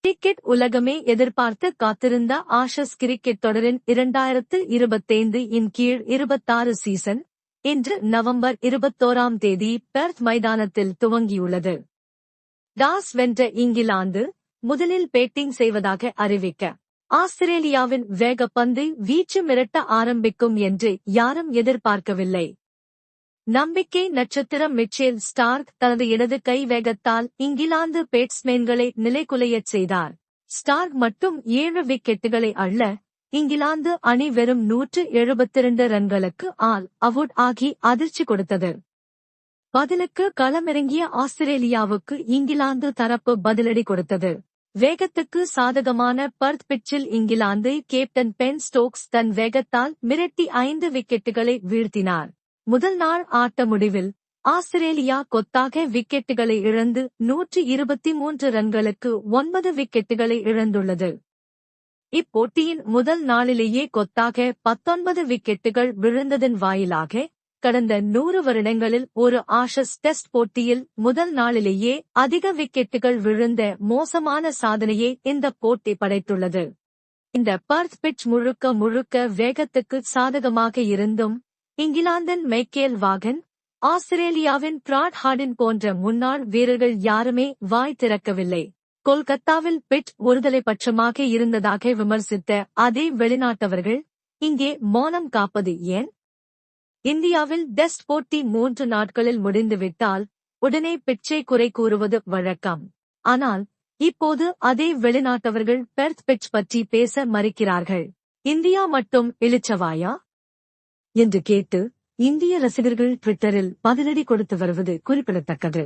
Cricket உலகமே எதிர்பார்த்து காத்திருந்த ஆஷஸ் கிரிக்கெட் தொடரின் 2025 இன் கீழ் 26 சீசன் இன்று நவம்பர் 21ஆம் தேதி பெர்த் மைதானத்தில் துவங்கியுள்ளது. டாஸ் வென்ற இங்கிலாந்து முதலில் பேட்டிங் செய்வதாக அறிவிக்க, ஆஸ்திரேலியாவின் வேகப்பந்து வீச்சு மிரட்ட ஆரம்பிக்கும் என்று யாரும் எதிர்பார்க்கவில்லை. நம்பிக்கை நட்சத்திரம் மிச்சேல் ஸ்டார்க் தனது இடது கை வேகத்தால் இங்கிலாந்து பேட்ஸ்மேன்களை நிலைகுலையச் செய்தார். ஸ்டார்க் மட்டும் 7 விக்கெட்டுகளை அள்ள, இங்கிலாந்து அணி வெறும் 172 ரன்களுக்கு ஆல் அவுட் ஆகி அதிர்ச்சி கொடுத்தது. பதிலுக்கு களமிறங்கிய ஆஸ்திரேலியாவுக்கு இங்கிலாந்து தரப்பு பதிலடி கொடுத்தது. வேகத்துக்கு சாதகமான பர்த் பிட்சில் இங்கிலாந்து கேப்டன் பென் ஸ்டோக்ஸ் தன் வேகத்தால் மிரட்டி 5 விக்கெட்டுகளை வீழ்த்தினார். முதல் நாள் ஆட்ட முடிவில் ஆஸ்திரேலியா கொத்தாக விக்கெட்டுகளை இழந்து 123 ரன்களுக்கு 9 விக்கெட்டுகளை இழந்துள்ளது. இப்போட்டியின் முதல் நாளிலேயே கொத்தாக 19 விக்கெட்டுகள் விழுந்ததன் வாயிலாக கடந்த 100 வருடங்களில் ஒரு ஆஷஸ் டெஸ்ட் போட்டியில் முதல் நாளிலேயே அதிக விக்கெட்டுகள் விழுந்த மோசமான சாதனையை இந்த போட்டி படைத்துள்ளது. இந்த பர்த் பிட்ச் முழுக்க வேகத்துக்கு சாதகமாக இருந்தும் இங்கிலாந்தின் மைக்கேல் வாகன், ஆஸ்திரேலியாவின் பிராட் ஹார்டின் போன்ற முன்னாள் வீரர்கள் யாருமே வாய் திறக்கவில்லை. கொல்கத்தாவில் பிட்ச் ஒருதலைபட்சமாக இருந்ததாக விமர்சித்த அதே வெளிநாட்டவர்கள் இங்கே மௌனம் காப்பது ஏன்? இந்தியாவில் டெஸ்ட் போட்டி 3 நாட்களில் முடிந்துவிட்டால் உடனே பிட்சை குறை கூறுவது வழக்கம். ஆனால் இப்போது அதே வெளிநாட்டவர்கள் பெர்த் பிட்ச் பற்றி பேச மறுக்கிறார்கள். இந்தியா மட்டும் இளிச்சவாயா என்று கேட்டு இந்திய ரசிகர்கள் ட்விட்டரில் பதிலடி கொடுத்து வருவது குறிப்பிடத்தக்கது.